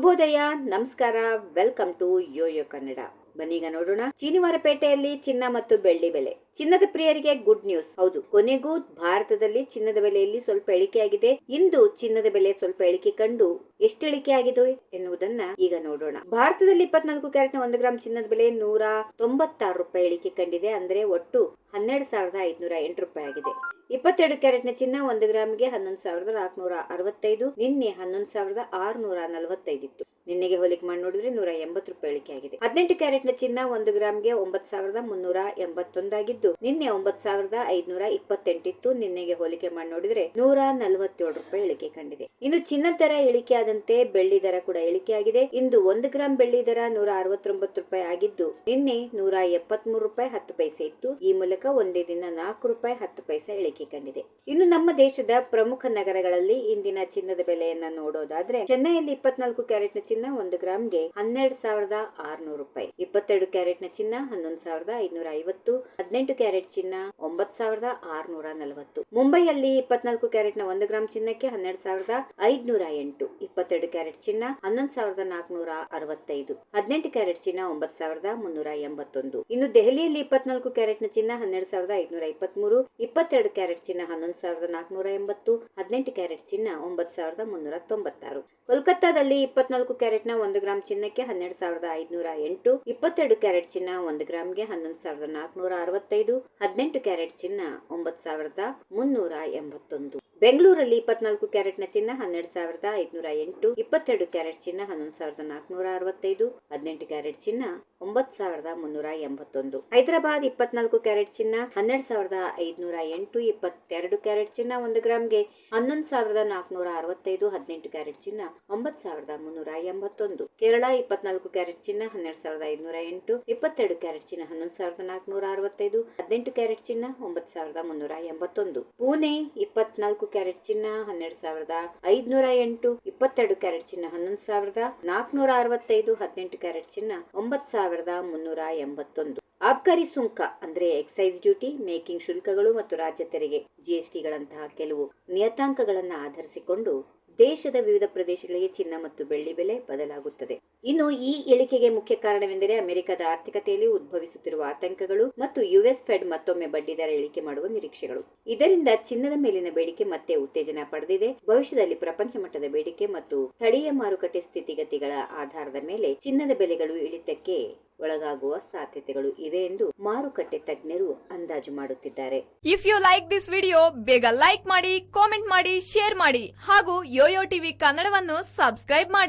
ಶುಭೋದಯ, ನಮಸ್ಕಾರ, welcome to Yoyo Kannada. ಬನ್ನೀಗ ನೋಡೋಣ ಶನಿವಾರಪೇಟೆಯಲ್ಲಿ ಚಿನ್ನ ಮತ್ತು ಬೆಳ್ಳಿ ಬೆಲೆ. ಚಿನ್ನದ ಪ್ರಿಯರಿಗೆ ಗುಡ್ ನ್ಯೂಸ್. ಹೌದು, ಕೊನೆಗೂ ಭಾರತದಲ್ಲಿ ಚಿನ್ನದ ಬೆಲೆಯಲ್ಲಿ ಸ್ವಲ್ಪ ಇಳಿಕೆಯಾಗಿದೆ. ಇಂದು ಚಿನ್ನದ ಬೆಲೆ ಸ್ವಲ್ಪ ಇಳಿಕೆ ಕಂಡು ಎಷ್ಟು ಇಳಿಕೆ ಆಗಿದೆ ಎನ್ನುವುದನ್ನ ಈಗ ನೋಡೋಣ. ಭಾರತದಲ್ಲಿ 24 ಕ್ಯಾರೆಟ್ನ 1 ಗ್ರಾಂ ಚಿನ್ನದ ಬೆಲೆ 196 ರೂಪಾಯಿ ಇಳಿಕೆ ಕಂಡಿದೆ. ಅಂದ್ರೆ ಒಟ್ಟು 12,508 ರೂಪಾಯಿ ಆಗಿದೆ. 22 ಕ್ಯಾರೆಟ್ನ ಚಿನ್ನ 1 ಗ್ರಾಮ್ಗೆ 11,465, ನಿನ್ನೆ 11,645 ಇತ್ತು. ನಿನ್ನೆಗೆ ಹೋಲಿಕೆ ಮಾಡಿ ನೋಡಿದ್ರೆ 180 ರೂಪಾಯಿ ಇಳಿಕೆ ಆಗಿದೆ. 18 ಕ್ಯಾರೆಟ್ನ ಚಿನ್ನ 1 ಗ್ರಾಮ್ಗೆ 9,381 ಆಗಿದ್ದು, ನಿನ್ನೆ 9,528 ಇತ್ತು. ನಿನ್ನೆಗೆ ಹೋಲಿಕೆ ಮಾಡಿ ನೋಡಿದ್ರೆ 147 ರೂಪಾಯಿ ಇಳಿಕೆ ಕಂಡಿದೆ. ಇನ್ನು ಚಿನ್ನ ದರ ಇಳಿಕೆ ಆದಂತೆ ಬೆಳ್ಳಿ ದರ ಕೂಡ ಇಳಿಕೆಯಾಗಿದೆ. ಇಂದು 1 ಗ್ರಾಂ ಬೆಳ್ಳಿ ದರ 169 ರೂಪಾಯಿ ಆಗಿದ್ದು, ನಿನ್ನೆ 173 ರೂಪಾಯಿ 10 ಪೈಸೆ ಇತ್ತು. ಈ ಮೂಲಕ ಒಂದೇ ದಿನ 4 ರೂಪಾಯಿ 10 ಪೈಸೆ ಇಳಿಕೆ ಕಂಡಿದೆ. ಇನ್ನು ನಮ್ಮ ದೇಶದ ಪ್ರಮುಖ ನಗರಗಳಲ್ಲಿ ಇಂದಿನ ಚಿನ್ನದ ಬೆಲೆಯನ್ನ ನೋಡೋದಾದ್ರೆ, ಚೆನ್ನೈಯಲ್ಲಿ 24 ಕ್ಯಾರೆಟ್ನ ಚಿನ್ನ 1 ಗ್ರಾಮ್ಗೆ 12,600 ರೂಪಾಯಿ, 22 ಕ್ಯಾರೆಟ್ನ ಚಿನ್ನ 11,550, 18 ಕ್ಯಾರೆಟ್ ಚಿನ್ನ 9,640. ಮುಂಬೈಯಲ್ಲಿ 24 ಕ್ಯಾರೆಟ್ನ 1 ಗ್ರಾಂ ಚಿನ್ನಕ್ಕೆ 12,508, 22 ಕ್ಯಾರೆಟ್ ಚಿನ್ನ 11,465, 18 ಕ್ಯಾರೆಟ್ ಚಿನ್ನ 9,381. ಇನ್ನು ದೆಹಲಿಯಲ್ಲಿ 24 ಕ್ಯಾರೆಟ್ನ ಚಿನ್ನ 12,523, 22 ಕ್ಯಾರೆಟ್ ಚಿನ್ನ 11,480, 18 ಕ್ಯಾರೆಟ್ ಚಿನ್ನ 9,396. ಕೋಲ್ಕತ್ತಾದಲ್ಲಿ 24 ಕ್ಯಾರೆಟ್ನ 1 ಗ್ರಾಂ ಚಿನ್ನಕ್ಕೆ 12,508, 22 ಕ್ಯಾರೆಟ್ ಚಿನ್ನ 1 ಗ್ರಾಮ್ಗೆ 11,465, 18 ಕ್ಯಾರೆಟ್ ಚಿನ್ನ 9,381. ಬೆಂಗಳೂರಲ್ಲಿ 24 ಕ್ಯಾರೆಟ್ನ ಚಿನ್ನ 12,508, 22 ಕ್ಯಾರೆಟ್ ಚಿನ್ನ 11,465, 18 ಕ್ಯಾರೆಟ್ ಚಿನ್ನ 9,381. ಹೈದರಾಬಾದ್ 24 ಕ್ಯಾರೆಟ್ ಚಿನ್ನ 12,508, 22 ಕ್ಯಾರೆಟ್ ಚಿನ್ನ 1 ಗ್ರಾಮ್ಗೆ 11,465, 18 ಕ್ಯಾರೆಟ್ ಚಿನ್ನ 9,381. ಕೇರಳ 24 ಕ್ಯಾರೆಟ್ ಚಿನ್ನ 12,508, 22 ಕ್ಯಾರೆಟ್ ಚಿನ್ನ 11,465, 18 ಕ್ಯಾರೆಟ್ ಚಿನ್ನ 9,381. ಪುಣೆ 24 ಕ್ಯಾರೆಟ್ ಚಿನ್ನ 12,508, 22 ಕ್ಯಾರೆಟ್ ಚಿನ್ನ 11,465, 18 ಕ್ಯಾರೆಟ್ ಚಿನ್ನ 9,381. ಆಬ್ಕಾರಿ ಸುಂಕ ಅಂದ್ರೆ ಎಕ್ಸೈಸ್ ಡ್ಯೂಟಿ, ಮೇಕಿಂಗ್ ಶುಲ್ಕಗಳು ಮತ್ತು ರಾಜ್ಯ ತೆರಿಗೆ ಜಿಎಸ್ಟಿಗಳಂತಹ ಕೆಲವು ನಿಯತಾಂಕಗಳನ್ನು ಆಧರಿಸಿಕೊಂಡು ದೇಶದ ವಿವಿಧ ಪ್ರದೇಶಗಳಿಗೆ ಚಿನ್ನ ಮತ್ತು ಬೆಳ್ಳಿ ಬೆಲೆ ಬದಲಾಗುತ್ತದೆ. ಇನ್ನು ಈ ಇಳಿಕೆಗೆ ಮುಖ್ಯ ಕಾರಣವೆಂದರೆ ಅಮೆರಿಕದ ಆರ್ಥಿಕತೆಯಲ್ಲಿ ಉದ್ಭವಿಸುತ್ತಿರುವ ಆತಂಕಗಳು ಮತ್ತು ಯುಎಸ್ ಫೆಡ್ ಮತ್ತೊಮ್ಮೆ ಬಡ್ಡಿ ದರ ಇಳಿಕೆ ಮಾಡುವ ನಿರೀಕ್ಷೆಗಳು. ಇದರಿಂದ ಚಿನ್ನದ ಮೇಲಿನ ಬೇಡಿಕೆ ಮತ್ತೆ ಉತ್ತೇಜನ ಪಡೆದಿದೆ. ಭವಿಷ್ಯದಲ್ಲಿ ಪ್ರಪಂಚ ಮಟ್ಟದ ಬೇಡಿಕೆ ಮತ್ತು ಸ್ಥಳೀಯ ಮಾರುಕಟ್ಟೆ ಸ್ಥಿತಿಗತಿಗಳ ಆಧಾರದ ಮೇಲೆ ಚಿನ್ನದ ಬೆಲೆಗಳು ಇಳಿತಕ್ಕೆ ಒಳಗಾಗುವ ಸಾಧ್ಯತೆಗಳು ಇವೆ ಎಂದು ಮಾರುಕಟ್ಟೆ ತಜ್ಞರು ಅಂದಾಜು ಮಾಡುತ್ತಿದ್ದಾರೆ. If you like this video, ಬೇಗ ಲೈಕ್ ಮಾಡಿ, ಕಾಮೆಂಟ್ ಮಾಡಿ, ಶೇರ್ ಮಾಡಿ ಹಾಗೂ ಯೋಯೋ ಟಿವಿ ಕನ್ನಡವನ್ನು ಸಬ್ಸ್ಕ್ರೈಬ್ ಮಾಡಿ.